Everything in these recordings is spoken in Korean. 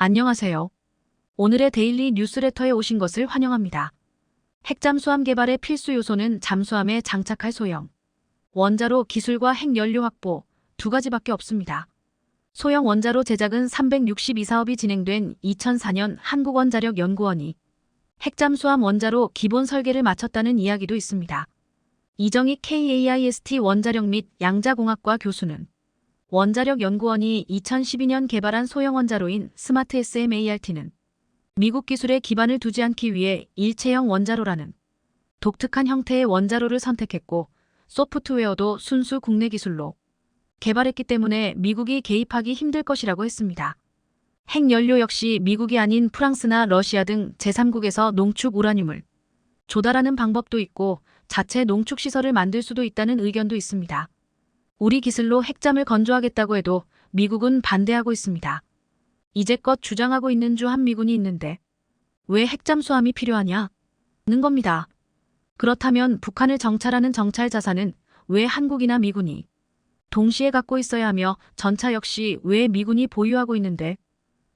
안녕하세요. 오늘의 데일리 뉴스레터에 오신 것을 환영합니다. 핵잠수함 개발의 필수 요소는 잠수함에 장착할 소형 원자로 기술과 핵연료 확보 두 가지밖에 없습니다. 소형 원자로 제작은 362사업이 진행된 2004년 한국원자력연구원이 핵잠수함 원자로 기본 설계를 마쳤다는 이야기도 있습니다. 이정익 KAIST 원자력 및 양자공학과 교수는 원자력연구원이 2012년 개발한 소형 원자로인 스마트 SMART는 미국 기술에 기반을 두지 않기 위해 일체형 원자로라는 독특한 형태의 원자로를 선택했고 소프트웨어도 순수 국내 기술로 개발했기 때문에 미국이 개입하기 힘들 것이라고 했습니다. 핵연료 역시 미국이 아닌 프랑스나 러시아 등 제3국에서 농축 우라늄을 조달하는 방법도 있고 자체 농축시설을 만들 수도 있다는 의견도 있습니다. 우리 기술로 핵잠을 건조하겠다고 해도 미국은 반대하고 있습니다. 이제껏 주장하고 있는 주한미군이 있는데 왜 핵잠수함이 필요하냐는 겁니다. 그렇다면 북한을 정찰하는 정찰 자산은 왜 한국이나 미군이 동시에 갖고 있어야 하며 전차 역시 왜 미군이 보유하고 있는데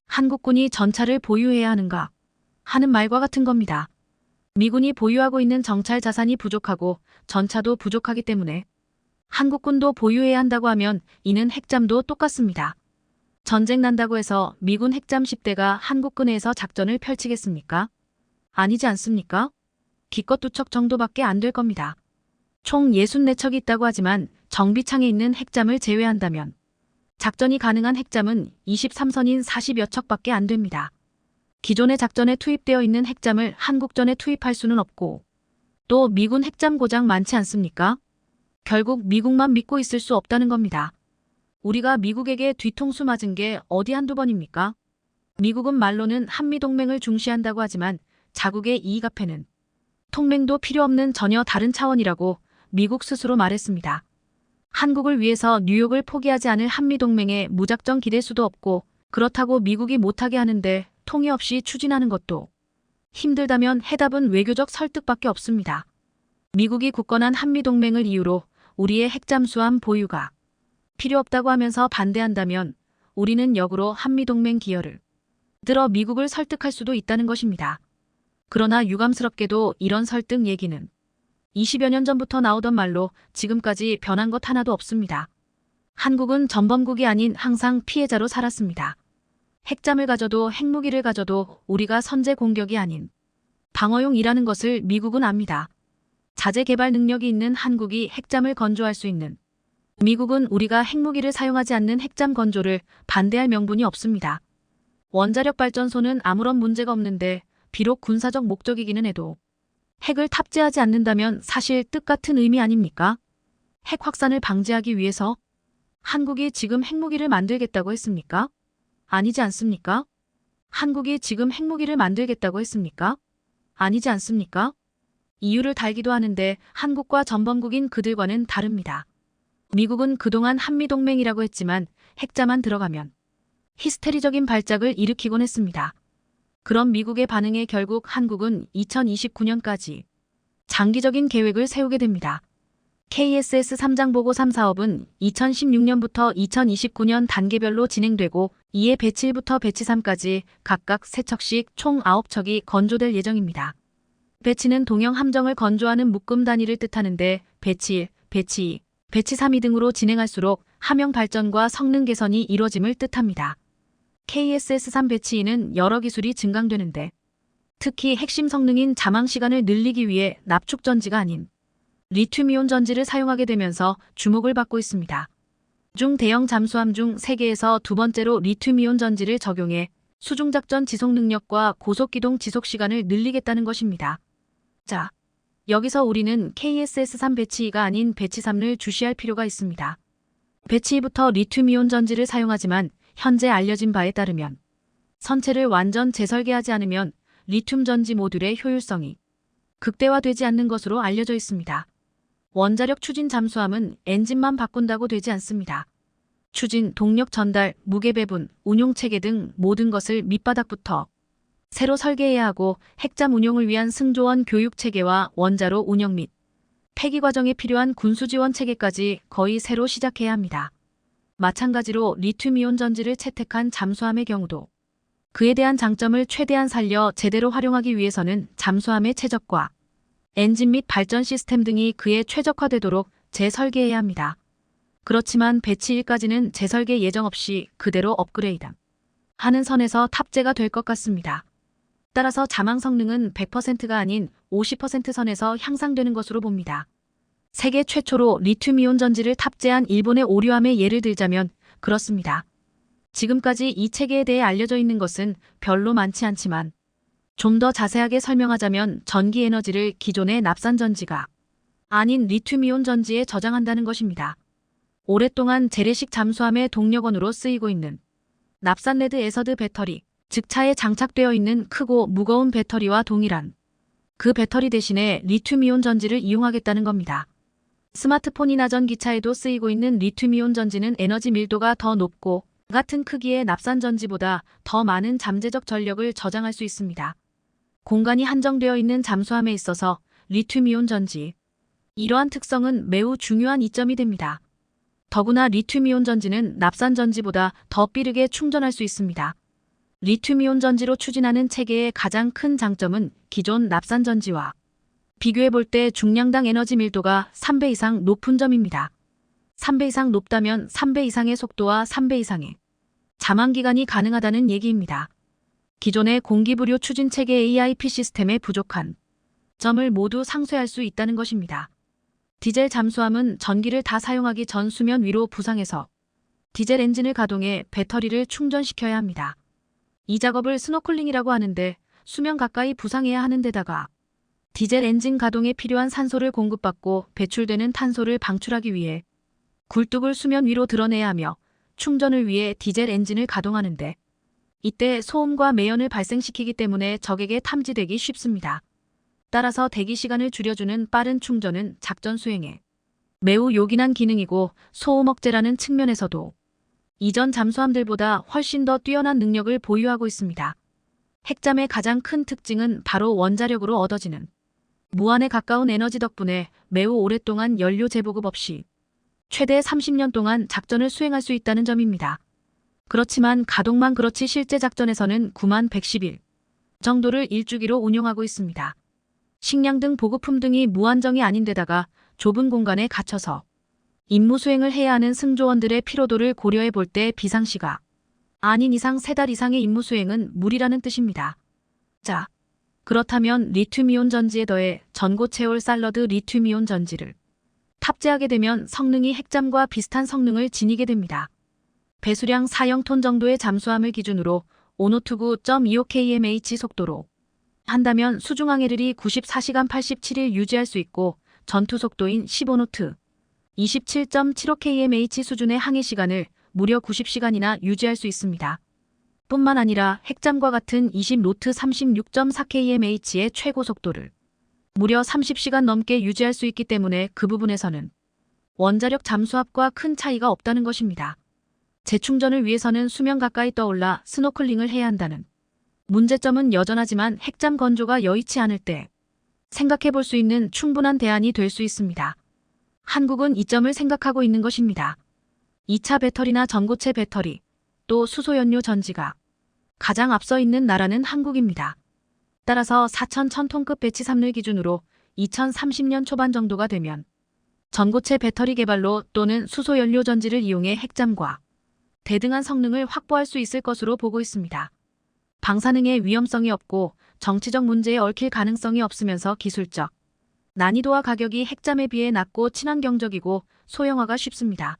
한국군이 전차를 보유해야 하는가 하는 말과 같은 겁니다. 미군이 보유하고 있는 정찰 자산이 부족하고 전차도 부족하기 때문에 한국군도 보유해야 한다고 하면 이는 핵잠도 똑같습니다. 전쟁 난다고 해서 미군 핵잠 10대가 한국군에서 작전을 펼치겠습니까? 아니지 않습니까? 기껏 2척 정도밖에 안 될 겁니다. 총 64척이 있다고 하지만 정비창에 있는 핵잠을 제외한다면 작전이 가능한 핵잠은 23선인 40여 척밖에 안 됩니다. 기존의 작전에 투입되어 있는 핵잠을 한국전에 투입할 수는 없고 또 미군 핵잠 고장 많지 않습니까? 결국 미국만 믿고 있을 수 없다는 겁니다. 우리가 미국에게 뒤통수 맞은 게 어디 한두 번입니까? 미국은 말로는 한미동맹을 중시한다고 하지만 자국의 이익 앞에는 동맹도 필요 없는 전혀 다른 차원이라고 미국 스스로 말했습니다. 한국을 위해서 뉴욕을 포기하지 않을 한미동맹에 무작정 기댈 수도 없고 그렇다고 미국이 못하게 하는데 통해 없이 추진하는 것도 힘들다면 해답은 외교적 설득밖에 없습니다. 미국이 굳건한 한미동맹을 이유로 우리의 핵잠수함 보유가 필요 없다고 하면서 반대한다면 우리는 역으로 한미동맹 기여를 들어 미국을 설득할 수도 있다는 것입니다. 그러나 유감스럽게도 이런 설득 얘기는 20여 년 전부터 나오던 말로 지금까지 변한 것 하나도 없습니다. 한국은 전범국이 아닌 항상 피해자로 살았습니다. 핵잠을 가져도 핵무기를 가져도 우리가 선제 공격이 아닌 방어용이라는 것을 미국은 압니다. 자재 개발 능력이 있는 한국이 핵잠을 건조할 수 있는 미국은 우리가 핵무기를 사용하지 않는 핵잠 건조를 반대할 명분이 없습니다. 원자력 발전소는 아무런 문제가 없는데 비록 군사적 목적이기는 해도 핵을 탑재하지 않는다면 사실 뜻같은 의미 아닙니까? 핵 확산을 방지하기 위해서 한국이 지금 핵무기를 만들겠다고 했습니까? 아니지 않습니까? 한국이 지금 핵무기를 만들겠다고 했습니까? 아니지 않습니까? 이유를 달기도 하는데 한국과 전범국인 그들과는 다릅니다. 미국은 그동안 한미동맹이라고 했지만 핵잠만 들어가면 히스테리적인 발작을 일으키곤 했습니다. 그런 미국의 반응에 결국 한국은 2029년까지 장기적인 계획을 세우게 됩니다. KSS 3장보고 3사업은 2016년부터 2029년 단계별로 진행되고 이에 배치 1부터 배치 3까지 각각 3척씩 총 9척이 건조될 예정입니다. 배치는 동형 함정을 건조하는 묶음 단위를 뜻하는데 배치 1, 배치 2, 배치 3이 등으로 진행할수록 함형 발전과 성능 개선이 이루어짐을 뜻합니다. KSS-3 배치 2는 여러 기술이 증강되는데 특히 핵심 성능인 잠항 시간을 늘리기 위해 납축전지가 아닌 리튬이온 전지를 사용하게 되면서 주목을 받고 있습니다. 중대형 잠수함 중 세계에서 두 번째로 리튬이온 전지를 적용해 수중작전 지속 능력과 고속기동 지속 시간을 늘리겠다는 것입니다. 자, 여기서 우리는 KSS-3 배치 2가 아닌 배치 3를 주시할 필요가 있습니다. 배치 2부터 리튬이온 전지를 사용하지만 현재 알려진 바에 따르면 선체를 완전 재설계하지 않으면 리튬 전지 모듈의 효율성이 극대화되지 않는 것으로 알려져 있습니다. 원자력 추진 잠수함은 엔진만 바꾼다고 되지 않습니다. 추진, 동력 전달, 무게 배분, 운용 체계 등 모든 것을 밑바닥부터 새로 설계해야 하고 핵잠 운용을 위한 승조원 교육 체계와 원자로 운영 및 폐기 과정에 필요한 군수 지원 체계까지 거의 새로 시작해야 합니다. 마찬가지로 리튬이온 전지를 채택한 잠수함의 경우도 그에 대한 장점을 최대한 살려 제대로 활용하기 위해서는 잠수함의 최적화, 엔진 및 발전 시스템 등이 그에 최적화되도록 재설계해야 합니다. 그렇지만 배치 1까지는 재설계 예정 없이 그대로 업그레이드 하는 선에서 탑재가 될 것 같습니다. 따라서 자망 성능은 100%가 아닌 50% 선에서 향상되는 것으로 봅니다. 세계 최초로 리튬이온 전지를 탑재한 일본의 오류함의 예를 들자면 그렇습니다. 지금까지 이 체계에 대해 알려져 있는 것은 별로 많지 않지만 좀 더 자세하게 설명하자면 전기 에너지를 기존의 납산 전지가 아닌 리튬이온 전지에 저장한다는 것입니다. 오랫동안 재래식 잠수함의 동력원으로 쓰이고 있는 납산 레드 에서드 배터리, 즉 차에 장착되어 있는 크고 무거운 배터리와 동일한 그 배터리 대신에 리튬이온 전지를 이용하겠다는 겁니다. 스마트폰이나 전기차에도 쓰이고 있는 리튬이온 전지는 에너지 밀도가 더 높고 같은 크기의 납산 전지보다 더 많은 잠재적 전력을 저장할 수 있습니다. 공간이 한정되어 있는 잠수함에 있어서 리튬이온 전지, 이러한 특성은 매우 중요한 이점이 됩니다. 더구나 리튬이온 전지는 납산 전지보다 더 빠르게 충전할 수 있습니다. 리튬이온 전지로 추진하는 체계의 가장 큰 장점은 기존 납산 전지와 비교해 볼 때 중량당 에너지 밀도가 3배 이상 높은 점입니다. 3배 이상 높다면 3배 이상의 속도와 3배 이상의 잠항 기간이 가능하다는 얘기입니다. 기존의 공기부료 추진 체계 AIP 시스템의 부족한 점을 모두 상쇄할 수 있다는 것입니다. 디젤 잠수함은 전기를 다 사용하기 전 수면 위로 부상해서 디젤 엔진을 가동해 배터리를 충전시켜야 합니다. 이 작업을 스노클링이라고 하는데 수면 가까이 부상해야 하는 데다가 디젤 엔진 가동에 필요한 산소를 공급받고 배출되는 탄소를 방출하기 위해 굴뚝을 수면 위로 드러내야 하며 충전을 위해 디젤 엔진을 가동하는데 이때 소음과 매연을 발생시키기 때문에 적에게 탐지되기 쉽습니다. 따라서 대기 시간을 줄여주는 빠른 충전은 작전 수행에 매우 요긴한 기능이고 소음 억제라는 측면에서도 이전 잠수함들보다 훨씬 더 뛰어난 능력을 보유하고 있습니다. 핵잠의 가장 큰 특징은 바로 원자력으로 얻어지는 무한에 가까운 에너지 덕분에 매우 오랫동안 연료 재보급 없이 최대 30년 동안 작전을 수행할 수 있다는 점입니다. 그렇지만 가동만 그렇지 실제 작전에서는 9110일 정도를 일주기로 운용하고 있습니다. 식량 등 보급품 등이 무한정이 아닌데다가 좁은 공간에 갇혀서 임무 수행을 해야 하는 승조원들의 피로도를 고려해 볼 때 비상시가 아닌 이상 3달 이상의 임무 수행은 무리라는 뜻입니다. 자, 그렇다면 리튬이온 전지에 더해 전고체올 살러드 리튬이온 전지를 탑재하게 되면 성능이 핵잠과 비슷한 성능을 지니게 됩니다. 배수량 4,000톤 정도의 잠수함을 기준으로 ONO2.25kmh 속도로 한다면 수중항해를이 94시간 87일 유지할 수 있고 전투 속도인 15노트 27.75kmh 수준의 항해 시간을 무려 90시간이나 유지할 수 있습니다. 뿐만 아니라 핵잠과 같은 20노트 36.4kmh의 최고 속도를 무려 30시간 넘게 유지할 수 있기 때문에 그 부분에서는 원자력 잠수함과 큰 차이가 없다는 것입니다. 재충전을 위해서는 수면 가까이 떠올라 스노클링을 해야 한다는 문제점은 여전하지만 핵잠 건조가 여의치 않을 때 생각해 볼 수 있는 충분한 대안이 될 수 있습니다. 한국은 이 점을 생각하고 있는 것입니다. 2차 배터리나 전고체 배터리, 또 수소연료 전지가 가장 앞서 있는 나라는 한국입니다. 따라서 4,000톤급 배치 3를 기준으로 2030년 초반 정도가 되면 전고체 배터리 개발로 또는 수소연료 전지를 이용해 핵잠과 대등한 성능을 확보할 수 있을 것으로 보고 있습니다. 방사능의 위험성이 없고 정치적 문제에 얽힐 가능성이 없으면서 기술적 난이도와 가격이 핵잠에 비해 낮고 친환경적이고 소형화가 쉽습니다.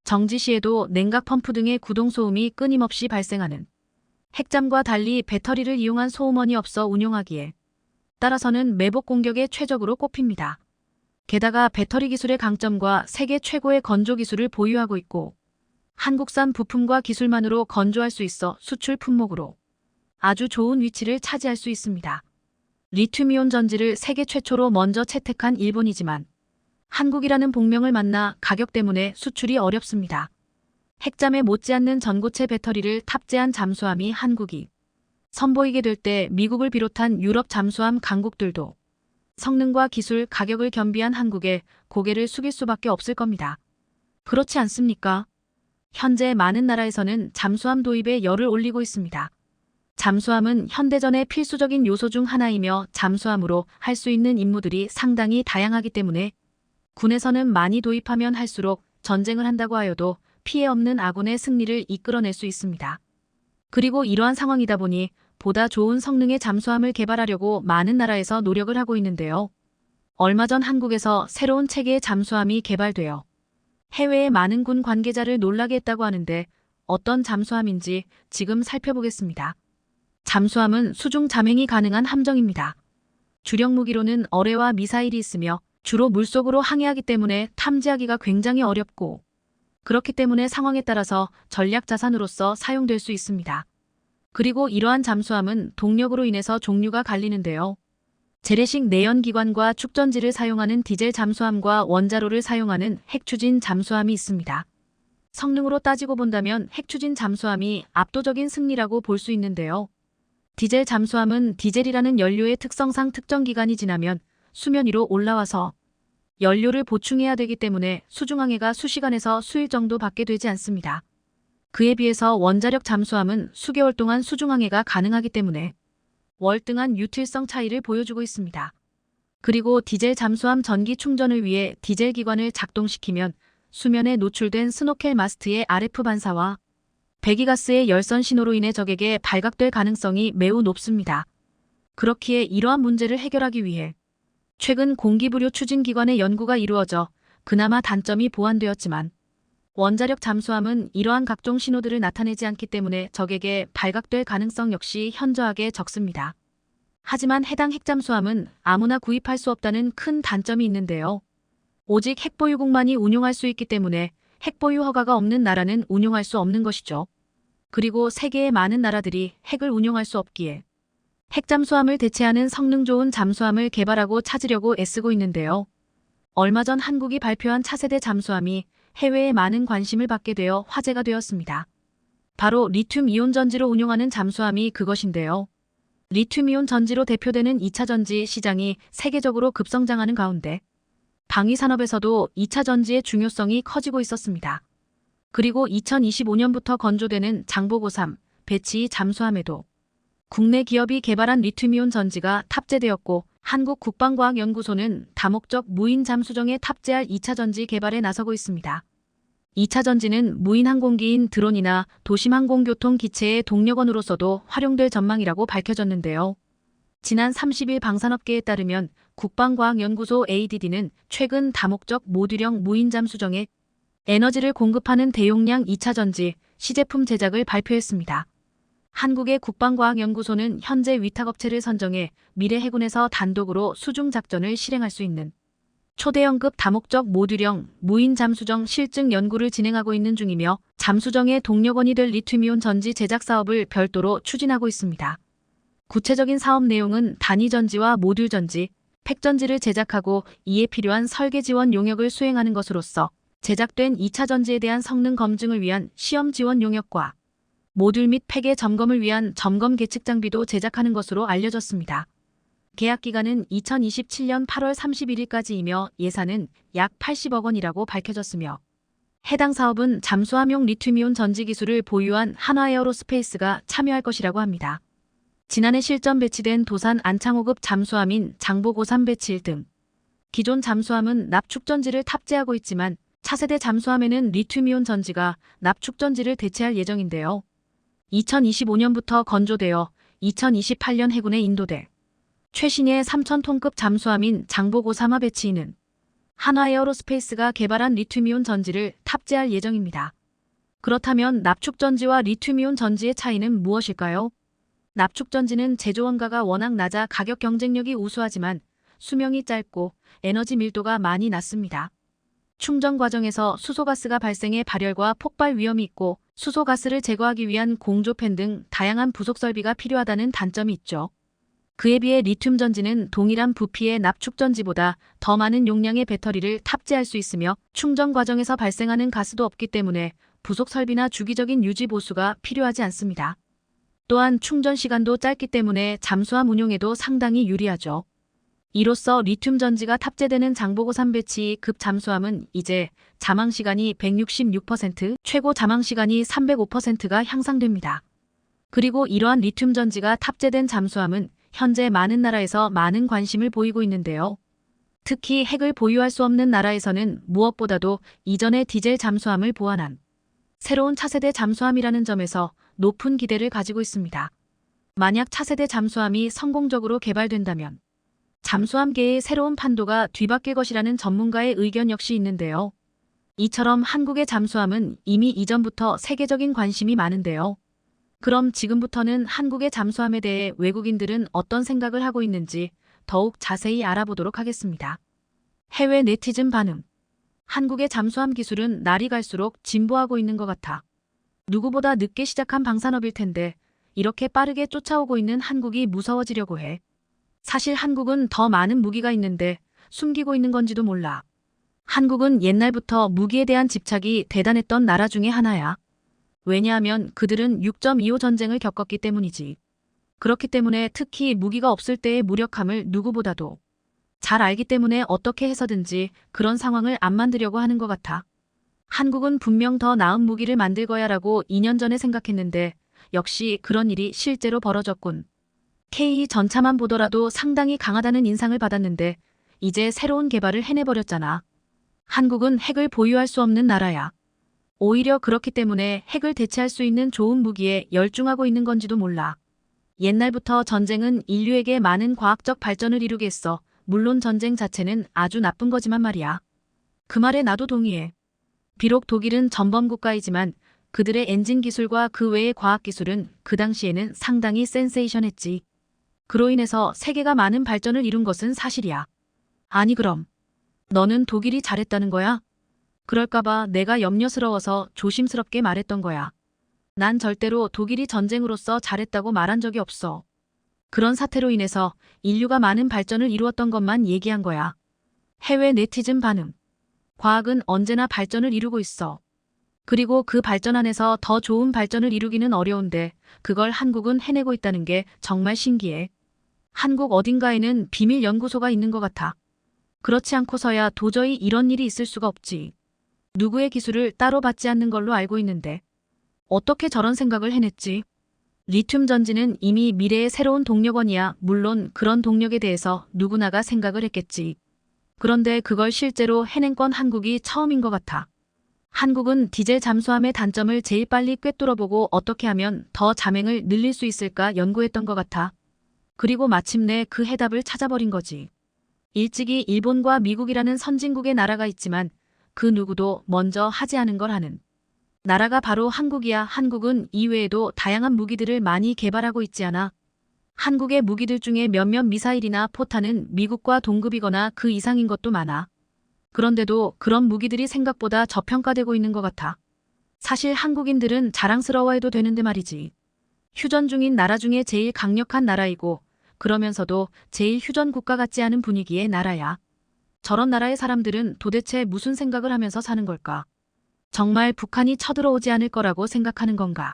정지 시에도 냉각 펌프 등의 구동 소음이 끊임없이 발생하는 핵잠과 달리 배터리를 이용한 소음원이 없어 운용하기에 따라서는 매복 공격에 최적으로 꼽힙니다. 게다가 배터리 기술의 강점과 세계 최고의 건조 기술을 보유하고 있고 한국산 부품과 기술만으로 건조할 수 있어 수출 품목으로 아주 좋은 위치를 차지할 수 있습니다. 리튬이온 전지를 세계 최초로 먼저 채택한 일본이지만 한국이라는 복명을 만나 가격 때문에 수출이 어렵습니다. 핵잠에 못지않는 전고체 배터리를 탑재한 잠수함이 한국이 선보이게 될 때 미국을 비롯한 유럽 잠수함 강국들도 성능과 기술, 가격을 겸비한 한국에 고개를 숙일 수밖에 없을 겁니다. 그렇지 않습니까? 현재 많은 나라에서는 잠수함 도입에 열을 올리고 있습니다. 잠수함은 현대전의 필수적인 요소 중 하나이며 잠수함으로 할 수 있는 임무들이 상당히 다양하기 때문에 군에서는 많이 도입하면 할수록 전쟁을 한다고 하여도 피해 없는 아군의 승리를 이끌어낼 수 있습니다. 그리고 이러한 상황이다 보니 보다 좋은 성능의 잠수함을 개발하려고 많은 나라에서 노력을 하고 있는데요. 얼마 전 한국에서 새로운 체계의 잠수함이 개발되어 해외의 많은 군 관계자를 놀라게 했다고 하는데 어떤 잠수함인지 지금 살펴보겠습니다. 잠수함은 수중 잠행이 가능한 함정입니다. 주력 무기로는 어뢰와 미사일이 있으며 주로 물속으로 항해하기 때문에 탐지하기가 굉장히 어렵고 그렇기 때문에 상황에 따라서 전략 자산으로서 사용될 수 있습니다. 그리고 이러한 잠수함은 동력으로 인해서 종류가 갈리는데요. 재래식 내연기관과 축전지를 사용하는 디젤 잠수함과 원자로를 사용하는 핵추진 잠수함이 있습니다. 성능으로 따지고 본다면 핵추진 잠수함이 압도적인 승리라고 볼 수 있는데요. 디젤 잠수함은 디젤이라는 연료의 특성상 특정 기간이 지나면 수면 위로 올라와서 연료를 보충해야 되기 때문에 수중항해가 수시간에서 수일 정도 밖에 되지 않습니다. 그에 비해서 원자력 잠수함은 수개월 동안 수중항해가 가능하기 때문에 월등한 유틸성 차이를 보여주고 있습니다. 그리고 디젤 잠수함 전기 충전을 위해 디젤 기관을 작동시키면 수면에 노출된 스노켈 마스트의 RF 반사와 배기가스의 열선 신호로 인해 적에게 발각될 가능성이 매우 높습니다. 그렇기에 이러한 문제를 해결하기 위해 최근 공기부료 추진기관의 연구가 이루어져 그나마 단점이 보완되었지만 원자력 잠수함은 이러한 각종 신호들을 나타내지 않기 때문에 적에게 발각될 가능성 역시 현저하게 적습니다. 하지만 해당 핵잠수함은 아무나 구입할 수 없다는 큰 단점이 있는데요. 오직 핵보유국만이 운용할 수 있기 때문에 핵보유 허가가 없는 나라는 운용할 수 없는 것이죠. 그리고 세계의 많은 나라들이 핵을 운용할 수 없기에 핵잠수함을 대체하는 성능 좋은 잠수함을 개발하고 찾으려고 애쓰고 있는데요. 얼마 전 한국이 발표한 차세대 잠수함이 해외에 많은 관심을 받게 되어 화제가 되었습니다. 바로 리튬이온 전지로 운용하는 잠수함이 그것인데요. 리튬이온 전지로 대표되는 2차 전지 시장이 세계적으로 급성장하는 가운데 방위산업에서도 2차 전지의 중요성이 커지고 있었습니다. 그리고 2025년부터 건조되는 장보고3, 배치 잠수함에도 국내 기업이 개발한 리튬이온 전지가 탑재되었고 한국국방과학연구소는 다목적 무인 잠수정에 탑재할 2차 전지 개발에 나서고 있습니다. 2차 전지는 무인 항공기인 드론이나 도심 항공교통 기체의 동력원으로서도 활용될 전망이라고 밝혀졌는데요. 지난 30일 방산업계에 따르면 국방과학연구소 ADD는 최근 다목적 모듈형 무인 잠수정에 에너지를 공급하는 대용량 2차 전지 시제품 제작을 발표했습니다. 한국의 국방과학연구소는 현재 위탁업체를 선정해 미래 해군에서 단독으로 수중 작전을 실행할 수 있는 초대형급 다목적 모듈형 무인 잠수정 실증 연구를 진행하고 있는 중이며 잠수정의 동력원이 될 리튬이온 전지 제작 사업을 별도로 추진하고 있습니다. 구체적인 사업 내용은 단위 전지와 모듈 전지, 팩 전지를 제작하고 이에 필요한 설계 지원 용역을 수행하는 것으로서 제작된 2차 전지에 대한 성능 검증을 위한 시험 지원 용역과 모듈 및 팩의 점검을 위한 점검 계측 장비도 제작하는 것으로 알려졌습니다. 계약 기간은 2027년 8월 31일까지이며 예산은 약 80억 원이라고 밝혀졌으며 해당 사업은 잠수함용 리튬이온 전지 기술을 보유한 한화에어로스페이스가 참여할 것이라고 합니다. 지난해 실전 배치된 도산 안창호급 잠수함인 장보고3 배치 1등. 기존 잠수함은 납축전지를 탑재하고 있지만 차세대 잠수함에는 리튬이온 전지가 납축전지를 대체할 예정인데요. 2025년부터 건조되어 2028년 해군에 인도돼 최신의 3,000톤급 잠수함인 장보고3화 배치인은 한화에어로스페이스가 개발한 리튬이온 전지를 탑재할 예정입니다. 그렇다면 납축전지와 리튬이온 전지의 차이는 무엇일까요? 납축전지는 제조 원가가 워낙 낮아 가격 경쟁력이 우수하지만 수명이 짧고 에너지 밀도가 많이 낮습니다. 충전 과정에서 수소가스가 발생해 발열과 폭발 위험이 있고 수소가스를 제거하기 위한 공조팬 등 다양한 부속 설비가 필요하다는 단점이 있죠. 그에 비해 리튬 전지는 동일한 부피의 납축전지보다 더 많은 용량의 배터리를 탑재할 수 있으며 충전 과정에서 발생하는 가스도 없기 때문에 부속 설비나 주기적인 유지 보수가 필요하지 않습니다. 또한 충전 시간도 짧기 때문에 잠수함 운용에도 상당히 유리하죠. 이로써 리튬 전지가 탑재되는 장보고3 배치 급 잠수함은 이제 잠항 시간이 166%, 최고 잠항 시간이 305%가 향상됩니다. 그리고 이러한 리튬 전지가 탑재된 잠수함은 현재 많은 나라에서 많은 관심을 보이고 있는데요. 특히 핵을 보유할 수 없는 나라에서는 무엇보다도 이전의 디젤 잠수함을 보완한 새로운 차세대 잠수함이라는 점에서 높은 기대를 가지고 있습니다. 만약 차세대 잠수함이 성공적으로 개발된다면 잠수함계의 새로운 판도가 뒤바뀔 것이라는 전문가의 의견 역시 있는데요. 이처럼 한국의 잠수함은 이미 이전부터 세계적인 관심이 많은데요. 그럼 지금부터는 한국의 잠수함에 대해 외국인들은 어떤 생각을 하고 있는지 더욱 자세히 알아보도록 하겠습니다. 해외 네티즌 반응. 한국의 잠수함 기술은 날이 갈수록 진보하고 있는 것 같아. 누구보다 늦게 시작한 방산업일 텐데 이렇게 빠르게 쫓아오고 있는 한국이 무서워지려고 해. 사실 한국은 더 많은 무기가 있는데 숨기고 있는 건지도 몰라. 한국은 옛날부터 무기에 대한 집착이 대단했던 나라 중에 하나야. 왜냐하면 그들은 6.25 전쟁을 겪었기 때문이지. 그렇기 때문에 특히 무기가 없을 때의 무력함을 누구보다도 잘 알기 때문에 어떻게 해서든지 그런 상황을 안 만들려고 하는 것 같아. 한국은 분명 더 나은 무기를 만들 거야라고 2년 전에 생각했는데 역시 그런 일이 실제로 벌어졌군. K 전차만 보더라도 상당히 강하다는 인상을 받았는데 이제 새로운 개발을 해내버렸잖아. 한국은 핵을 보유할 수 없는 나라야. 오히려 그렇기 때문에 핵을 대체할 수 있는 좋은 무기에 열중하고 있는 건지도 몰라. 옛날부터 전쟁은 인류에게 많은 과학적 발전을 이루게 했어. 물론 전쟁 자체는 아주 나쁜 거지만 말이야. 그 말에 나도 동의해. 비록 독일은 전범 국가이지만 그들의 엔진 기술과 그 외의 과학 기술은 그 당시에는 상당히 센세이션했지. 그로 인해서 세계가 많은 발전을 이룬 것은 사실이야. 아니 그럼 너는 독일이 잘했다는 거야? 그럴까봐 내가 염려스러워서 조심스럽게 말했던 거야. 난 절대로 독일이 전쟁으로서 잘했다고 말한 적이 없어. 그런 사태로 인해서 인류가 많은 발전을 이루었던 것만 얘기한 거야. 해외 네티즌 반응. 과학은 언제나 발전을 이루고 있어. 그리고 그 발전 안에서 더 좋은 발전을 이루기는 어려운데 그걸 한국은 해내고 있다는 게 정말 신기해. 한국 어딘가에는 비밀 연구소가 있는 것 같아. 그렇지 않고서야 도저히 이런 일이 있을 수가 없지. 누구의 기술을 따로 받지 않는 걸로 알고 있는데 어떻게 저런 생각을 해냈지? 리튬 전지는 이미 미래의 새로운 동력원이야. 물론 그런 동력에 대해서 누구나가 생각을 했겠지. 그런데 그걸 실제로 해낸 건 한국이 처음인 것 같아. 한국은 디젤 잠수함의 단점을 제일 빨리 꿰뚫어보고 어떻게 하면 더 잠행을 늘릴 수 있을까 연구했던 것 같아. 그리고 마침내 그 해답을 찾아버린 거지. 일찍이 일본과 미국이라는 선진국의 나라가 있지만 그 누구도 먼저 하지 않은 걸 하는 나라가 바로 한국이야. 한국은 이외에도 다양한 무기들을 많이 개발하고 있지 않아. 한국의 무기들 중에 몇몇 미사일이나 포탄은 미국과 동급이거나 그 이상인 것도 많아. 그런데도 그런 무기들이 생각보다 저평가되고 있는 것 같아. 사실 한국인들은 자랑스러워해도 되는데 말이지. 휴전 중인 나라 중에 제일 강력한 나라이고 그러면서도 제일 휴전 국가 같지 않은 분위기의 나라야. 저런 나라의 사람들은 도대체 무슨 생각을 하면서 사는 걸까? 정말 북한이 쳐들어오지 않을 거라고 생각하는 건가?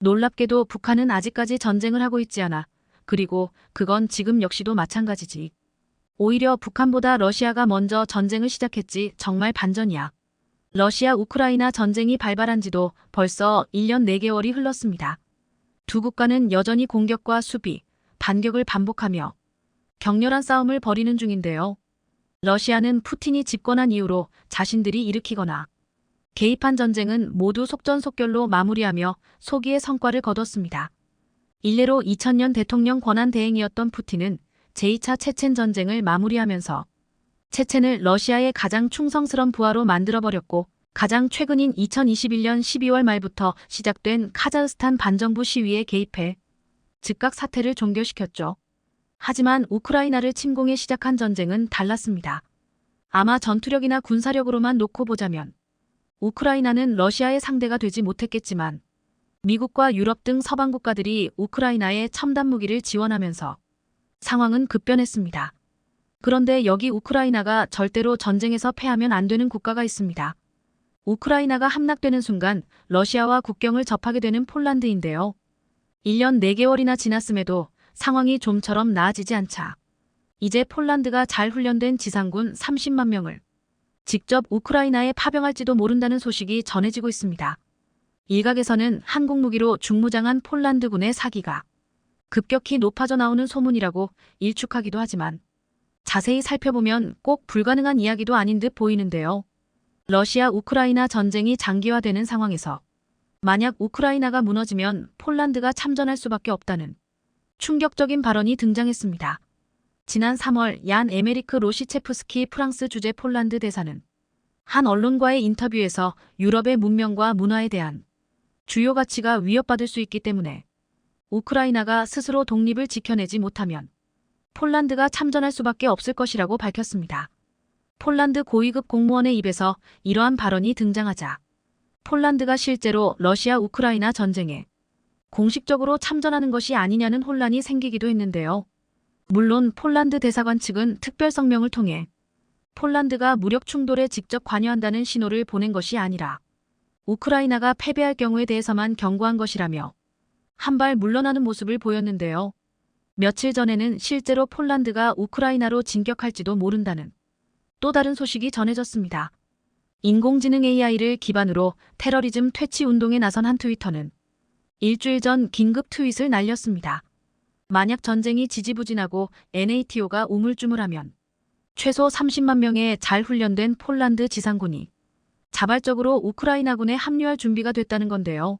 놀랍게도 북한은 아직까지 전쟁을 하고 있지 않아. 그리고 그건 지금 역시도 마찬가지지. 오히려 북한보다 러시아가 먼저 전쟁을 시작했지. 정말 반전이야. 러시아 우크라이나 전쟁이 발발한 지도 벌써 1년 4개월이 흘렀습니다. 두 국가는 여전히 공격과 수비, 반격을 반복하며 격렬한 싸움을 벌이는 중인데요. 러시아는 푸틴이 집권한 이후로 자신들이 일으키거나 개입한 전쟁은 모두 속전속결로 마무리하며 소기의 성과를 거뒀습니다. 일례로 2000년 대통령 권한 대행이었던 푸틴은 제2차 체첸 전쟁을 마무리하면서 체첸을 러시아의 가장 충성스런 부하로 만들어버렸고 가장 최근인 2021년 12월 말부터 시작된 카자흐스탄 반정부 시위에 개입해 즉각 사태를 종결시켰죠. 하지만 우크라이나를 침공해 시작한 전쟁은 달랐습니다. 아마 전투력이나 군사력으로만 놓고 보자면 우크라이나는 러시아의 상대가 되지 못했겠지만 미국과 유럽 등 서방 국가들이 우크라이나에 첨단 무기를 지원하면서 상황은 급변했습니다. 그런데 여기 우크라이나가 절대로 전쟁에서 패하면 안 되는 국가가 있습니다. 우크라이나가 함락되는 순간 러시아와 국경을 접하게 되는 폴란드인데요. 1년 4개월이나 지났음에도 상황이 좀처럼 나아지지 않자 이제 폴란드가 잘 훈련된 지상군 30만 명을 직접 우크라이나에 파병할지도 모른다는 소식이 전해지고 있습니다. 일각에서는 한국 무기로 중무장한 폴란드군의 사기가 급격히 높아져 나오는 소문이라고 일축하기도 하지만 자세히 살펴보면 꼭 불가능한 이야기도 아닌 듯 보이는데요. 러시아 우크라이나 전쟁이 장기화되는 상황에서 만약 우크라이나가 무너지면 폴란드가 참전할 수밖에 없다는 충격적인 발언이 등장했습니다. 지난 3월 얀 에메리크 로시체프스키 프랑스 주재 폴란드 대사는 한 언론과의 인터뷰에서 유럽의 문명과 문화에 대한 주요 가치가 위협받을 수 있기 때문에 우크라이나가 스스로 독립을 지켜내지 못하면 폴란드가 참전할 수밖에 없을 것이라고 밝혔습니다. 폴란드 고위급 공무원의 입에서 이러한 발언이 등장하자 폴란드가 실제로 러시아 우크라이나 전쟁에 공식적으로 참전하는 것이 아니냐는 혼란이 생기기도 했는데요. 물론 폴란드 대사관 측은 특별 성명을 통해 폴란드가 무력 충돌에 직접 관여한다는 신호를 보낸 것이 아니라 우크라이나가 패배할 경우에 대해서만 경고한 것이라며 한 발 물러나는 모습을 보였는데요. 며칠 전에는 실제로 폴란드가 우크라이나로 진격할지도 모른다는 또 다른 소식이 전해졌습니다. 인공지능 AI를 기반으로 테러리즘 퇴치 운동에 나선 한 트위터는 일주일 전 긴급 트윗을 날렸습니다. 만약 전쟁이 지지부진하고 NATO가 우물쭈물하면 최소 30만 명의 잘 훈련된 폴란드 지상군이 자발적으로 우크라이나군에 합류할 준비가 됐다는 건데요.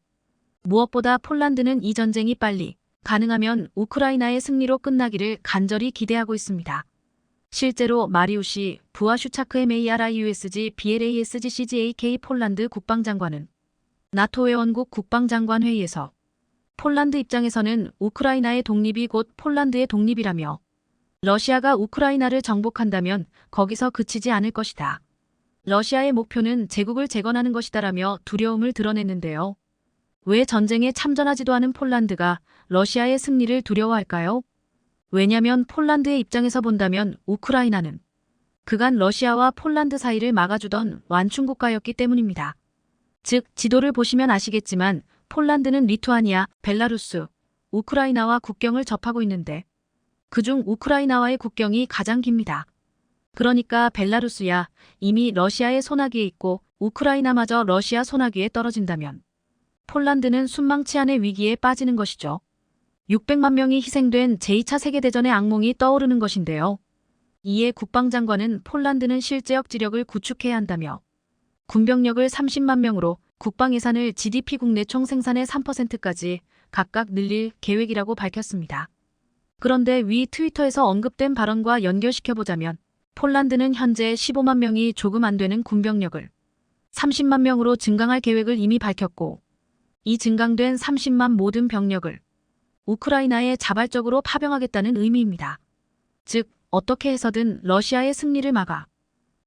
무엇보다 폴란드는 이 전쟁이 빨리 가능하면 우크라이나의 승리로 끝나기를 간절히 기대하고 있습니다. 실제로 마리우시 부아슈차크 MARIUSG BLASGCGAK 폴란드 국방장관은 나토 회원국 국방장관 회의에서 폴란드 입장에서는 우크라이나의 독립이 곧 폴란드의 독립이라며 러시아가 우크라이나를 정복한다면 거기서 그치지 않을 것이다. 러시아의 목표는 제국을 재건하는 것이다라며 두려움을 드러냈는데요. 왜 전쟁에 참전하지도 않은 폴란드가 러시아의 승리를 두려워할까요? 왜냐면 폴란드의 입장에서 본다면 우크라이나는 그간 러시아와 폴란드 사이를 막아주던 완충국가였기 때문입니다. 즉 지도를 보시면 아시겠지만 폴란드는 리투아니아, 벨라루스, 우크라이나와 국경을 접하고 있는데 그중 우크라이나와의 국경이 가장 깁니다. 그러니까 벨라루스야 이미 러시아의 손아귀에 있고 우크라이나마저 러시아 손아귀에 떨어진다면 폴란드는 순망치 않은 위기에 빠지는 것이죠. 600만 명이 희생된 제2차 세계대전의 악몽이 떠오르는 것인데요. 이에 국방장관은 폴란드는 실제역 지력을 구축해야 한다며 군병력을 30만 명으로 국방 예산을 GDP 국내 총 생산의 3%까지 각각 늘릴 계획이라고 밝혔습니다. 그런데 위 트위터에서 언급된 발언과 연결시켜보자면 폴란드는 현재 15만 명이 조금 안 되는 군병력을 30만 명으로 증강할 계획을 이미 밝혔고 이 증강된 30만 모든 병력을 우크라이나에 자발적으로 파병하겠다는 의미입니다. 즉 어떻게 해서든 러시아의 승리를 막아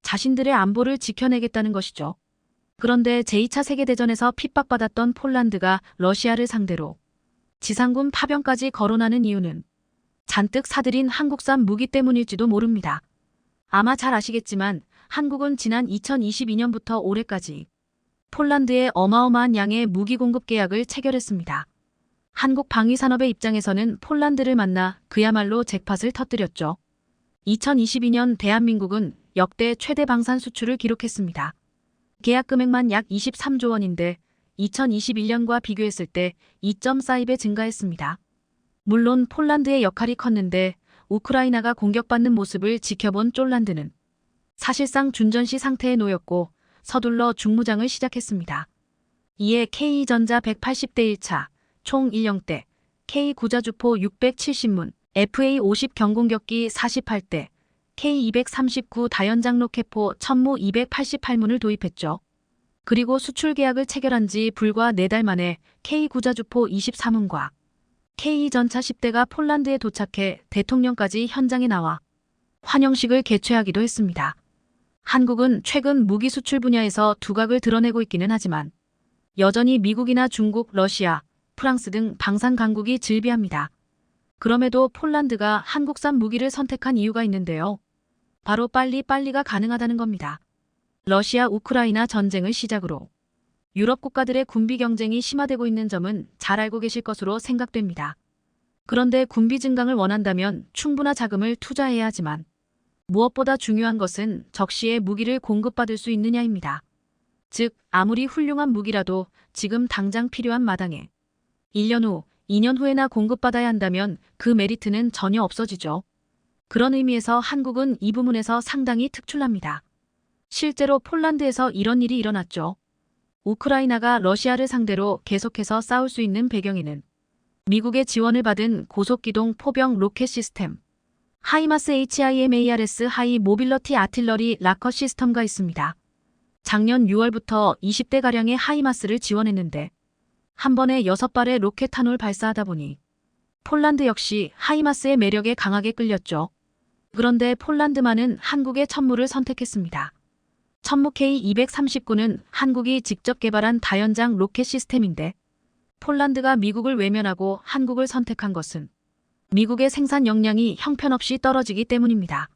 자신들의 안보를 지켜내겠다는 것이죠. 그런데 제2차 세계대전에서 핍박받았던 폴란드가 러시아를 상대로 지상군 파병까지 거론하는 이유는 잔뜩 사들인 한국산 무기 때문일지도 모릅니다. 아마 잘 아시겠지만 한국은 지난 2022년부터 올해까지 폴란드에 어마어마한 양의 무기 공급 계약을 체결했습니다. 한국 방위산업의 입장에서는 폴란드를 만나 그야말로 잭팟을 터뜨렸죠. 2022년 대한민국은 역대 최대 방산 수출을 기록했습니다. 계약 금액만 약 23조 원인데 2021년과 비교했을 때 2.42배 증가했습니다. 물론 폴란드의 역할이 컸는데 우크라이나가 공격받는 모습을 지켜본 쫄란드는 사실상 준전시 상태에 놓였고 서둘러 중무장을 시작했습니다. 이에 K전자 180대 1차, 총 1형대, K구자주포 670문, FA50 경공격기 48대, K239 다연장 로켓포 천무 288문을 도입했죠. 그리고 수출 계약을 체결한 지 불과 4달 만에 K구자주포 23문과 K전차 10대가 폴란드에 도착해 대통령까지 현장에 나와 환영식을 개최하기도 했습니다. 한국은 최근 무기 수출 분야에서 두각을 드러내고 있기는 하지만 여전히 미국이나 중국, 러시아, 프랑스 등 방산 강국이 즐비합니다. 그럼에도 폴란드가 한국산 무기를 선택한 이유가 있는데요. 바로 빨리빨리가 가능하다는 겁니다. 러시아 우크라이나 전쟁을 시작으로 유럽 국가들의 군비 경쟁이 심화되고 있는 점은 잘 알고 계실 것으로 생각됩니다. 그런데 군비 증강을 원한다면 충분한 자금을 투자해야 하지만 무엇보다 중요한 것은 적시에 무기를 공급받을 수 있느냐입니다. 즉 아무리 훌륭한 무기라도 지금 당장 필요한 마당에 1년 후, 2년 후에나 공급받아야 한다면 그 메리트는 전혀 없어지죠. 그런 의미에서 한국은 이 부분에서 상당히 특출납니다. 실제로 폴란드에서 이런 일이 일어났죠. 우크라이나가 러시아를 상대로 계속해서 싸울 수 있는 배경에는 미국의 지원을 받은 고속기동 포병 로켓 시스템 하이마스 HIMARS 하이 모빌러티 아틸러리 라커 시스템가 있습니다. 작년 6월부터 20대가량의 하이마스를 지원했는데 한 번에 6발의 로켓 탄을 발사하다 보니 폴란드 역시 하이마스의 매력에 강하게 끌렸죠. 그런데 폴란드만은 한국의 천무를 선택했습니다. 천무 K239는 한국이 직접 개발한 다연장 로켓 시스템인데 폴란드가 미국을 외면하고 한국을 선택한 것은 미국의 생산 역량이 형편없이 떨어지기 때문입니다.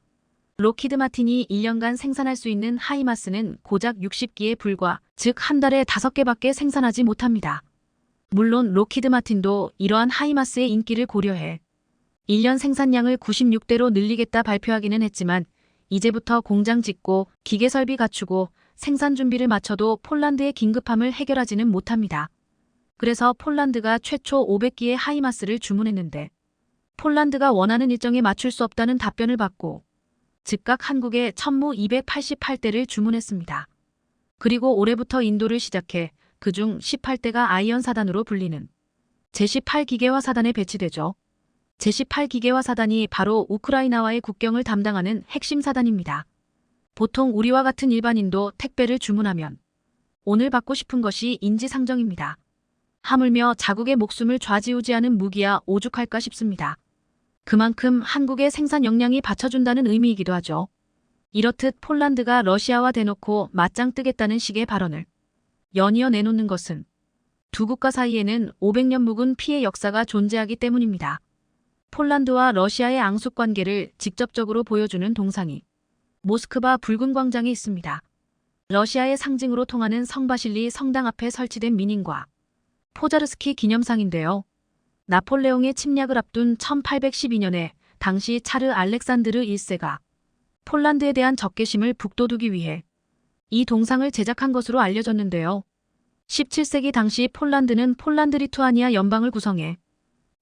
로키드 마틴이 1년간 생산할 수 있는 하이마스는 고작 60기에 불과, 즉 한 달에 5개밖에 생산하지 못합니다. 물론 로키드 마틴도 이러한 하이마스의 인기를 고려해 1년 생산량을 96대로 늘리겠다 발표하기는 했지만 이제부터 공장 짓고 기계 설비 갖추고 생산 준비를 마쳐도 폴란드의 긴급함을 해결하지는 못합니다. 그래서 폴란드가 최초 500기의 하이마스를 주문했는데 폴란드가 원하는 일정에 맞출 수 없다는 답변을 받고 즉각 한국에 천무 288대를 주문했습니다. 그리고 올해부터 인도를 시작해 그중 18대가 아이언 사단으로 불리는 제18기계화 사단에 배치되죠. 제18기계화 사단이 바로 우크라이나와의 국경을 담당하는 핵심 사단입니다. 보통 우리와 같은 일반인도 택배를 주문하면 오늘 받고 싶은 것이 인지상정입니다. 하물며 자국의 목숨을 좌지우지하는 무기야 오죽할까 싶습니다. 그만큼 한국의 생산 역량이 받쳐준다는 의미이기도 하죠. 이렇듯 폴란드가 러시아와 대놓고 맞짱 뜨겠다는 식의 발언을 연이어 내놓는 것은 두 국가 사이에는 500년 묵은 피해 역사가 존재하기 때문입니다. 폴란드와 러시아의 앙숙 관계를 직접적으로 보여주는 동상이 모스크바 붉은 광장에 있습니다. 러시아의 상징으로 통하는 성바실리 성당 앞에 설치된 민인과 포자르스키 기념상인데요. 나폴레옹의 침략을 앞둔 1812년에 당시 차르 알렉산드르 1세가 폴란드에 대한 적개심을 북돋우기 위해 이 동상을 제작한 것으로 알려졌는데요. 17세기 당시 폴란드는 폴란드 리투아니아 연방을 구성해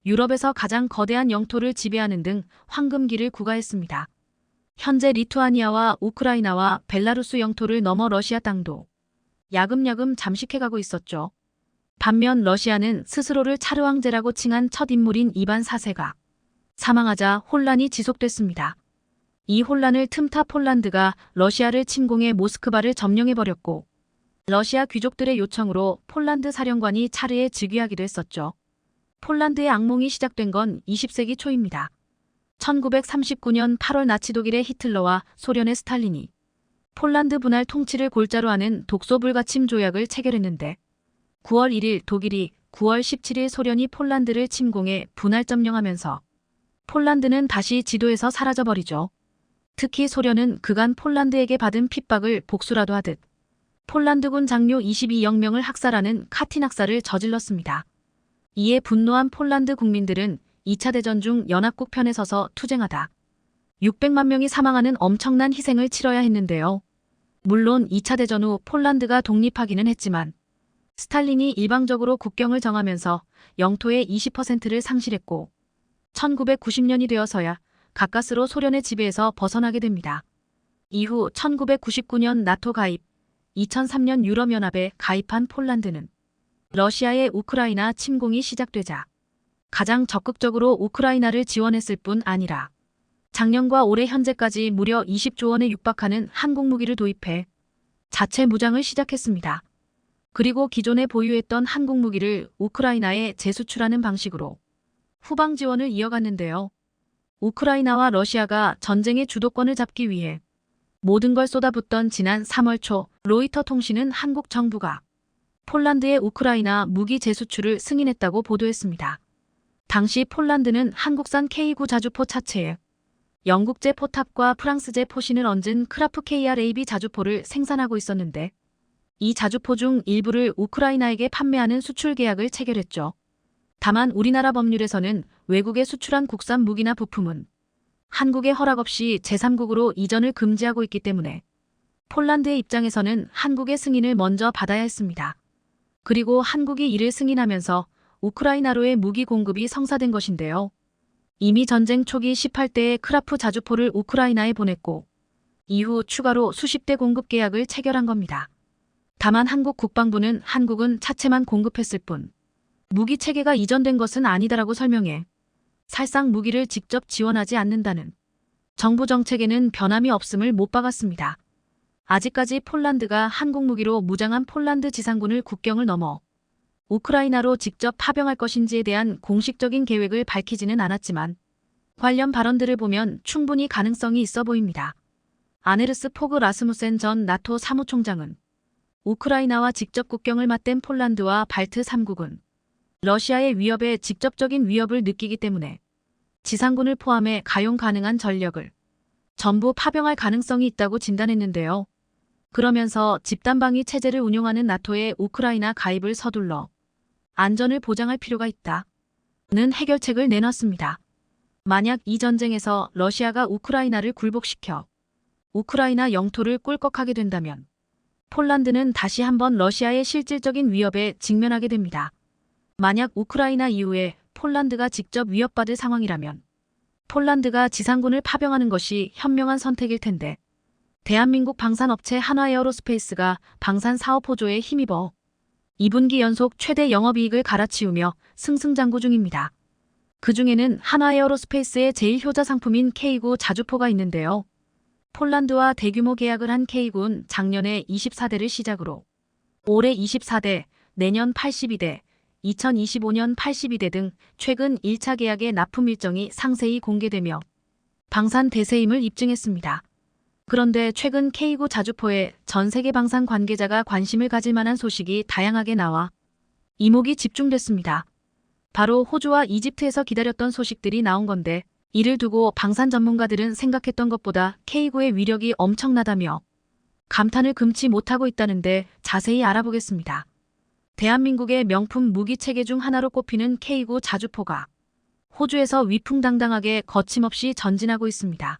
유럽에서 가장 거대한 영토를 지배하는 등 황금기를 구가했습니다. 현재 리투아니아와 우크라이나와 벨라루스 영토를 넘어 러시아 땅도 야금야금 잠식해가고 있었죠. 반면 러시아는 스스로를 차르 황제라고 칭한 첫 인물인 이반 4세가 사망하자 혼란이 지속됐습니다. 이 혼란을 틈타 폴란드가 러시아를 침공해 모스크바를 점령해버렸고 러시아 귀족들의 요청으로 폴란드 사령관이 차르에 즉위하기도 했었죠. 폴란드의 악몽이 시작된 건 20세기 초입니다. 1939년 8월 나치 독일의 히틀러와 소련의 스탈린이 폴란드 분할 통치를 골자로 하는 독소불가침 조약을 체결했는데 9월 1일 독일이 9월 17일 소련이 폴란드를 침공해 분할 점령하면서 폴란드는 다시 지도에서 사라져버리죠. 특히 소련은 그간 폴란드에게 받은 핍박을 복수라도 하듯 폴란드군 장교 22영명을 학살하는 카틴 학살을 저질렀습니다. 이에 분노한 폴란드 국민들은 2차 대전 중 연합국 편에 서서 투쟁하다 600만 명이 사망하는 엄청난 희생을 치러야 했는데요. 물론 2차 대전 후 폴란드가 독립하기는 했지만 스탈린이 일방적으로 국경을 정하면서 영토의 20%를 상실했고 1990년이 되어서야 가까스로 소련의 지배에서 벗어나게 됩니다. 이후 1999년 나토 가입, 2003년 유럽연합에 가입한 폴란드는 러시아의 우크라이나 침공이 시작되자 가장 적극적으로 우크라이나를 지원했을 뿐 아니라 작년과 올해 현재까지 무려 20조 원에 육박하는 항공무기를 도입해 자체 무장을 시작했습니다. 그리고 기존에 보유했던 항공무기를 우크라이나에 재수출하는 방식으로 후방 지원을 이어갔는데요. 우크라이나와 러시아가 전쟁의 주도권을 잡기 위해 모든 걸 쏟아붓던 지난 3월 초 로이터 통신은 한국 정부가 폴란드의 우크라이나 무기 재수출을 승인했다고 보도했습니다. 당시 폴란드는 한국산 K9 자주포 차체에 영국제 포탑과 프랑스제 포신을 얹은 크라프 KRAB 자주포를 생산하고 있었는데 이 자주포 중 일부를 우크라이나에게 판매하는 수출 계약을 체결했죠. 다만 우리나라 법률에서는 외국에 수출한 국산 무기나 부품은 한국의 허락 없이 제3국으로 이전을 금지하고 있기 때문에 폴란드의 입장에서는 한국의 승인을 먼저 받아야 했습니다. 그리고 한국이 이를 승인하면서 우크라이나로의 무기 공급이 성사된 것인데요. 이미 전쟁 초기 18대의 크라프 자주포를 우크라이나에 보냈고 이후 추가로 수십 대 공급 계약을 체결한 겁니다. 다만 한국 국방부는 한국은 차체만 공급했을 뿐 무기 체계가 이전된 것은 아니다라고 설명해 살상 무기를 직접 지원하지 않는다는 정부 정책에는 변함이 없음을 못 박았습니다. 아직까지 폴란드가 한국 무기로 무장한 폴란드 지상군을 국경을 넘어 우크라이나로 직접 파병할 것인지에 대한 공식적인 계획을 밝히지는 않았지만 관련 발언들을 보면 충분히 가능성이 있어 보입니다. 아네르스 포그 라스무센 전 나토 사무총장은 우크라이나와 직접 국경을 맞댄 폴란드와 발트 3국은 러시아의 위협에 직접적인 위협을 느끼기 때문에 지상군을 포함해 가용 가능한 전력을 전부 파병할 가능성이 있다고 진단했는데요. 그러면서 집단방위 체제를 운용하는 나토의 우크라이나 가입을 서둘러 안전을 보장할 필요가 있다는 해결책을 내놨습니다. 만약 이 전쟁에서 러시아가 우크라이나를 굴복시켜 우크라이나 영토를 꿀꺽하게 된다면 폴란드는 다시 한번 러시아의 실질적인 위협에 직면하게 됩니다. 만약 우크라이나 이후에 폴란드가 직접 위협받을 상황이라면 폴란드가 지상군을 파병하는 것이 현명한 선택일 텐데 대한민국 방산업체 한화에어로스페이스가 방산 사업 호조에 힘입어 2분기 연속 최대 영업이익을 갈아치우며 승승장구 중입니다. 그중에는 한화에어로스페이스의 제일 효자 상품인 K9 자주포가 있는데요. 폴란드와 대규모 계약을 한 K9는 작년에 24대를 시작으로 올해 24대, 내년 82대, 2025년 82대 등 최근 1차 계약의 납품 일정이 상세히 공개되며 방산 대세임을 입증했습니다. 그런데 최근 K9 자주포에 전 세계 방산 관계자가 관심을 가질 만한 소식이 다양하게 나와 이목이 집중됐습니다. 바로 호주와 이집트에서 기다렸던 소식들이 나온 건데 이를 두고 방산 전문가들은 생각했던 것보다 K9의 위력이 엄청나다며 감탄을 금치 못하고 있다는데 자세히 알아보겠습니다. 대한민국의 명품 무기체계 중 하나로 꼽히는 K9 자주포가 호주에서 위풍당당하게 거침없이 전진하고 있습니다.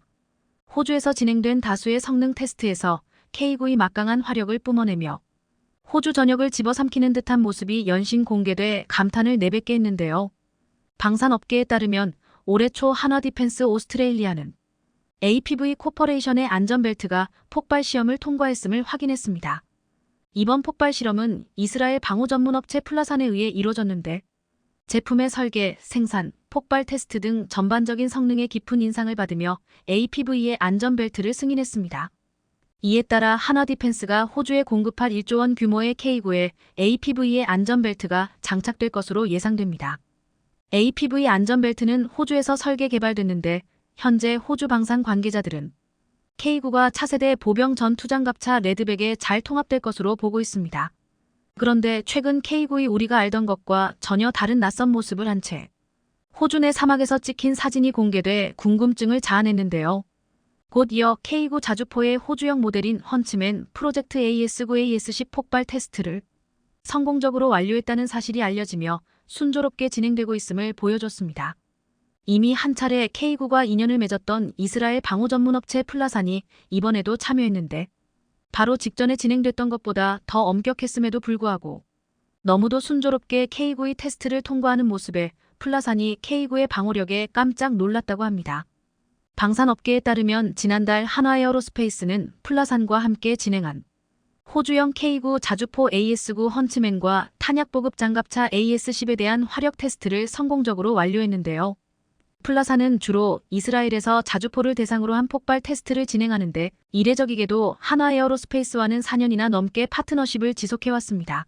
호주에서 진행된 다수의 성능 테스트에서 K9의 막강한 화력을 뿜어내며 호주 전역을 집어삼키는 듯한 모습이 연신 공개돼 감탄을 내뱉게 했는데요. 방산업계에 따르면 올해 초 한화디펜스 오스트레일리아는 APV 코퍼레이션의 안전벨트가 폭발 시험을 통과했음을 확인했습니다. 이번 폭발 실험은 이스라엘 방호 전문업체 플라산에 의해 이루어졌는데 제품의 설계, 생산, 폭발 테스트 등 전반적인 성능의 깊은 인상을 받으며 APV의 안전벨트를 승인했습니다. 이에 따라 한화디펜스가 호주에 공급할 1조 원 규모의 K9에 APV의 안전벨트가 장착될 것으로 예상됩니다. APV 안전벨트는 호주에서 설계 개발됐는데 현재 호주 방산 관계자들은 K9가 차세대 보병 전투장갑차 레드백에 잘 통합될 것으로 보고 있습니다. 그런데 최근 K9이 우리가 알던 것과 전혀 다른 낯선 모습을 한 채 호주 내 사막에서 찍힌 사진이 공개돼 궁금증을 자아냈는데요. 곧 이어 K9 자주포의 호주형 모델인 헌츠맨 프로젝트 AS9 AS10 폭발 테스트를 성공적으로 완료했다는 사실이 알려지며 순조롭게 진행되고 있음을 보여줬습니다. 이미 한 차례 K9과 인연을 맺었던 이스라엘 방호 전문업체 플라산이 이번에도 참여했는데 바로 직전에 진행됐던 것보다 더 엄격했음에도 불구하고 너무도 순조롭게 K9의 테스트를 통과하는 모습에 플라산이 K9의 방호력에 깜짝 놀랐다고 합니다. 방산업계에 따르면 지난달 한화에어로스페이스는 플라산과 함께 진행한 호주형 K9 자주포 AS9 헌츠맨과 탄약보급 장갑차 AS10에 대한 화력 테스트를 성공적으로 완료했는데요. 플라산은 주로 이스라엘에서 자주포를 대상으로 한 폭발 테스트를 진행하는데 이례적이게도 한화에어로스페이스와는 4년이나 넘게 파트너십을 지속해왔습니다.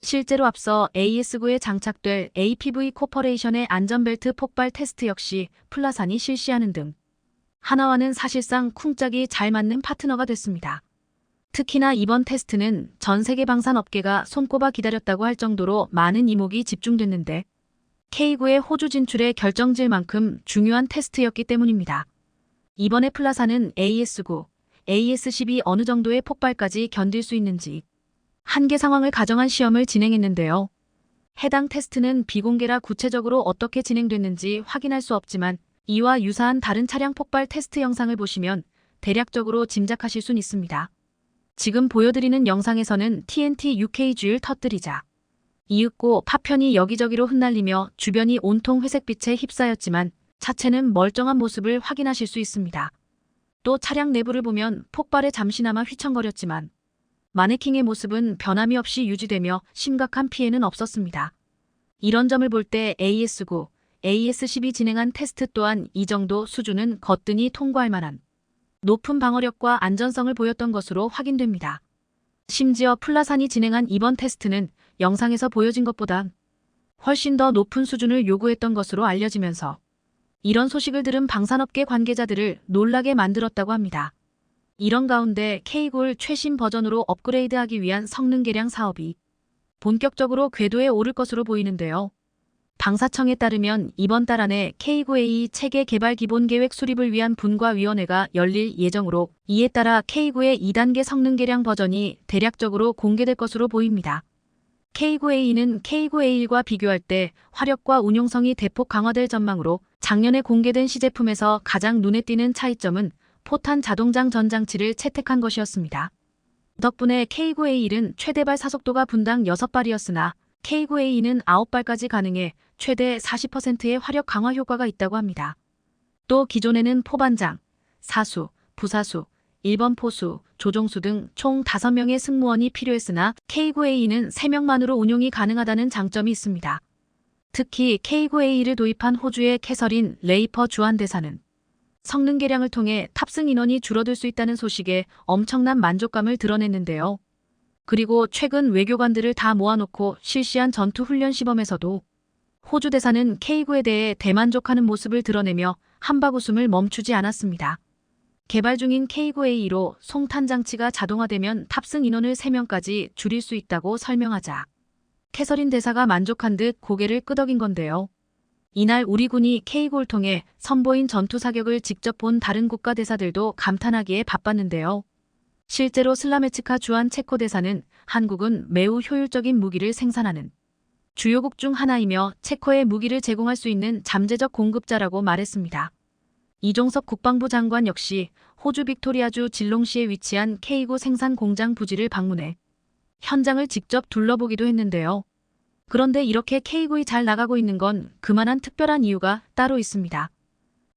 실제로 앞서 AS9에 장착될 APV 코퍼레이션의 안전벨트 폭발 테스트 역시 플라산이 실시하는 등 한화와는 사실상 쿵짝이 잘 맞는 파트너가 됐습니다. 특히나 이번 테스트는 전 세계 방산업계가 손꼽아 기다렸다고 할 정도로 많은 이목이 집중됐는데 K9의 호주 진출의 결정질만큼 중요한 테스트였기 때문입니다. 이번에 플라산은 AS9, AS10이 어느 정도의 폭발까지 견딜 수 있는지 한계 상황을 가정한 시험을 진행했는데요. 해당 테스트는 비공개라 구체적으로 어떻게 진행됐는지 확인할 수 없지만 이와 유사한 다른 차량 폭발 테스트 영상을 보시면 대략적으로 짐작하실 순 있습니다. 지금 보여드리는 영상에서는 TNT UK주를 터뜨리자 이윽고 파편이 여기저기로 흩날리며 주변이 온통 회색빛에 휩싸였지만 차체는 멀쩡한 모습을 확인하실 수 있습니다. 또 차량 내부를 보면 폭발에 잠시나마 휘청거렸지만 마네킹의 모습은 변함이 없이 유지되며 심각한 피해는 없었습니다. 이런 점을 볼 때 AS9, AS10이 진행한 테스트 또한 이 정도 수준은 거뜬히 통과할 만한 높은 방어력과 안전성을 보였던 것으로 확인됩니다. 심지어 플라산이 진행한 이번 테스트는 영상에서 보여진 것보다 훨씬 더 높은 수준을 요구했던 것으로 알려지면서 이런 소식을 들은 방산업계 관계자들을 놀라게 만들었다고 합니다. 이런 가운데 K9를 최신 버전으로 업그레이드하기 위한 성능 개량 사업이 본격적으로 궤도에 오를 것으로 보이는데요. 방사청에 따르면 이번 달 안에 K9A 체계 개발 기본 계획 수립을 위한 분과위원회가 열릴 예정으로 이에 따라 K9의 2단계 성능 개량 버전이 대략적으로 공개될 것으로 보입니다. K9A는 K9A1과 비교할 때 화력과 운용성이 대폭 강화될 전망으로 작년에 공개된 시제품에서 가장 눈에 띄는 차이점은 포탄 자동장 전장치를 채택한 것이었습니다. 덕분에 K9A1은 최대발 사속도가 분당 6발이었으나 K9A2는 9발까지 가능해 최대 40%의 화력 강화 효과가 있다고 합니다. 또 기존에는 포반장, 사수, 부사수, 1번 포수, 조종수 등 총 5명의 승무원이 필요했으나 K9A2는 3명만으로 운용이 가능하다는 장점이 있습니다. 특히 K9A2를 도입한 호주의 캐서린 레이퍼 주한대사는 성능 개량을 통해 탑승 인원이 줄어들 수 있다는 소식에 엄청난 만족감을 드러냈는데요. 그리고 최근 외교관들을 다 모아놓고 실시한 전투 훈련 시범에서도 호주 대사는 K9에 대해 대만족하는 모습을 드러내며 한바구음을 멈추지 않았습니다. 개발 중인 K9A2로 송탄 장치가 자동화되면 탑승 인원을 3명까지 줄일 수 있다고 설명하자 캐서린 대사가 만족한 듯 고개를 끄덕인 건데요. 이날 우리 군이 K9를 통해 선보인 전투 사격을 직접 본 다른 국가 대사들도 감탄하기에 바빴는데요. 실제로 슬라메츠카 주한 체코 대사는 한국은 매우 효율적인 무기를 생산하는 주요국 중 하나이며 체코에 무기를 제공할 수 있는 잠재적 공급자라고 말했습니다. 이종섭 국방부 장관 역시 호주 빅토리아주 질롱시에 위치한 K9 생산 공장 부지를 방문해 현장을 직접 둘러보기도 했는데요. 그런데 이렇게 K9이 잘 나가고 있는 건 그만한 특별한 이유가 따로 있습니다.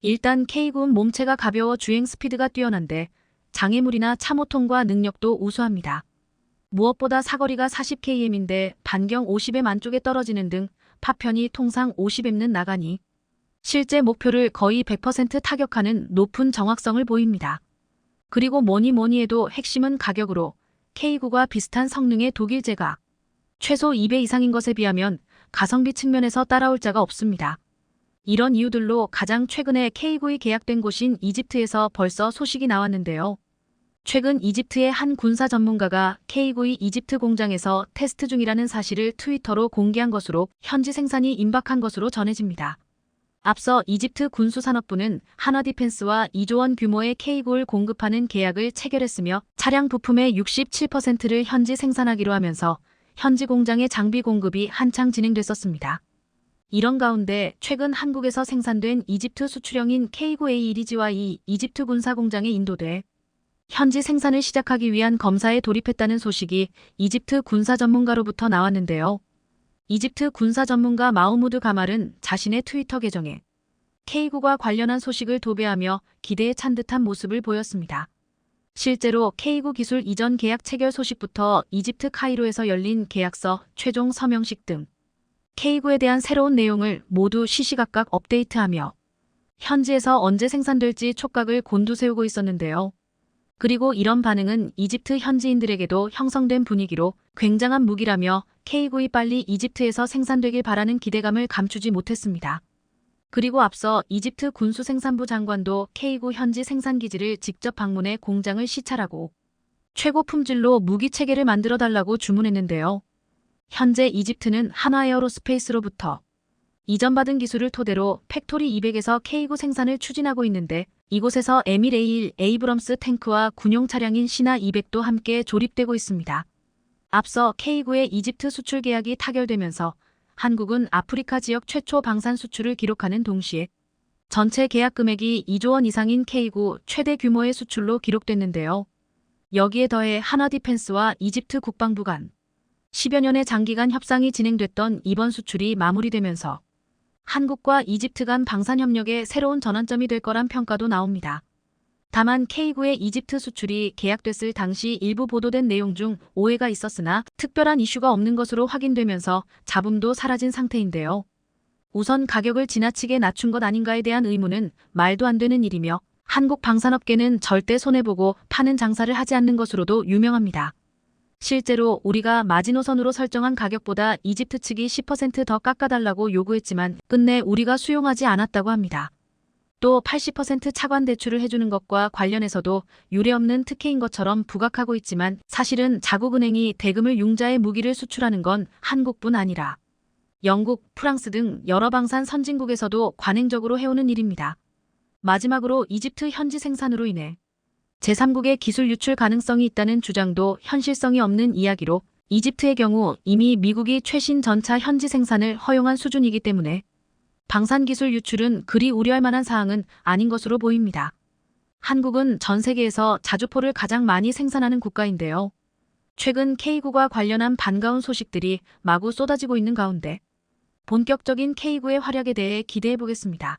일단 K9는 몸체가 가벼워 주행 스피드가 뛰어난데 장애물이나 차모통과 능력도 우수합니다. 무엇보다 사거리가 40km인데 반경 50m 안쪽에 떨어지는 등 파편이 통상 50m는 나가니 실제 목표를 거의 100% 타격하는 높은 정확성을 보입니다. 그리고 뭐니 해도 핵심은 가격으로 K9과 비슷한 성능의 독일 제가 최소 2배 이상인 것에 비하면 가성비 측면에서 따라올 자가 없습니다. 이런 이유들로 가장 최근에 K9이 계약된 곳인 이집트에서 벌써 소식이 나왔는데요. 최근 이집트의 한 군사 전문가가 K9이 이집트 공장에서 테스트 중이라는 사실을 트위터로 공개한 것으로 현지 생산이 임박한 것으로 전해집니다. 앞서 이집트 군수산업부는 한화디펜스와 2조 원 규모의 K9를 공급하는 계약을 체결했으며 차량 부품의 67%를 현지 생산하기로 하면서 현지 공장의 장비 공급이 한창 진행됐었습니다. 이런 가운데 최근 한국에서 생산된 이집트 수출형인 K9A1이지와 이집트 군사공장에 인도돼 현지 생산을 시작하기 위한 검사에 돌입했다는 소식이 이집트 군사 전문가로부터 나왔는데요. 이집트 군사 전문가 마우무드 가말은 자신의 트위터 계정에 K9과 관련한 소식을 도배하며 기대에 찬 듯한 모습을 보였습니다. 실제로 K9 기술 이전 계약 체결 소식부터 이집트 카이로에서 열린 계약서 최종 서명식 등 K9에 대한 새로운 내용을 모두 시시각각 업데이트하며 현지에서 언제 생산될지 촉각을 곤두세우고 있었는데요. 그리고 이런 반응은 이집트 현지인들에게도 형성된 분위기로 굉장한 무기라며 K9이 빨리 이집트에서 생산되길 바라는 기대감을 감추지 못했습니다. 그리고 앞서 이집트 군수생산부 장관도 K9 현지 생산기지를 직접 방문해 공장을 시찰하고 최고 품질로 무기 체계를 만들어달라고 주문했는데요. 현재 이집트는 한화에어로스페이스로부터 이전받은 기술을 토대로 팩토리 200에서 K9 생산을 추진하고 있는데 이곳에서 에밀 A1 에이브럼스 탱크와 군용 차량인 시나 200도 함께 조립되고 있습니다. 앞서 K9의 이집트 수출 계약이 타결되면서 한국은 아프리카 지역 최초 방산 수출을 기록하는 동시에 전체 계약 금액이 2조 원 이상인 K9 최대 규모의 수출로 기록됐는데요. 여기에 더해 한화 디펜스와 이집트 국방부 간 10여 년의 장기간 협상이 진행됐던 이번 수출이 마무리되면서 한국과 이집트 간 방산협력의 새로운 전환점이 될 거란 평가도 나옵니다. 다만 K9의 이집트 수출이 계약됐을 당시 일부 보도된 내용 중 오해가 있었으나 특별한 이슈가 없는 것으로 확인되면서 잡음도 사라진 상태인데요. 우선 가격을 지나치게 낮춘 것 아닌가에 대한 의문은 말도 안 되는 일이며 한국 방산업계는 절대 손해보고 파는 장사를 하지 않는 것으로도 유명합니다. 실제로 우리가 마지노선으로 설정한 가격보다 이집트 측이 10%더 깎아달라고 요구했지만 끝내 우리가 수용하지 않았다고 합니다. 또 80% 차관 대출을 해주는 것과 관련해서도 유례없는 특혜인 것처럼 부각하고 있지만 사실은 자국은행이 대금을 융자의 무기를 수출하는 건 한국뿐 아니라 영국, 프랑스 등 여러 방산 선진국에서도 관행적으로 해오는 일입니다. 마지막으로 이집트 현지 생산으로 인해 제3국의 기술 유출 가능성이 있다는 주장도 현실성이 없는 이야기로 이집트의 경우 이미 미국이 최신 전차 현지 생산을 허용한 수준이기 때문에 방산기술 유출은 그리 우려할 만한 사항은 아닌 것으로 보입니다. 한국은 전 세계에서 자주포를 가장 많이 생산하는 국가인데요. 최근 K9과 관련한 반가운 소식들이 마구 쏟아지고 있는 가운데 본격적인 K9의 활약에 대해 기대해 보겠습니다.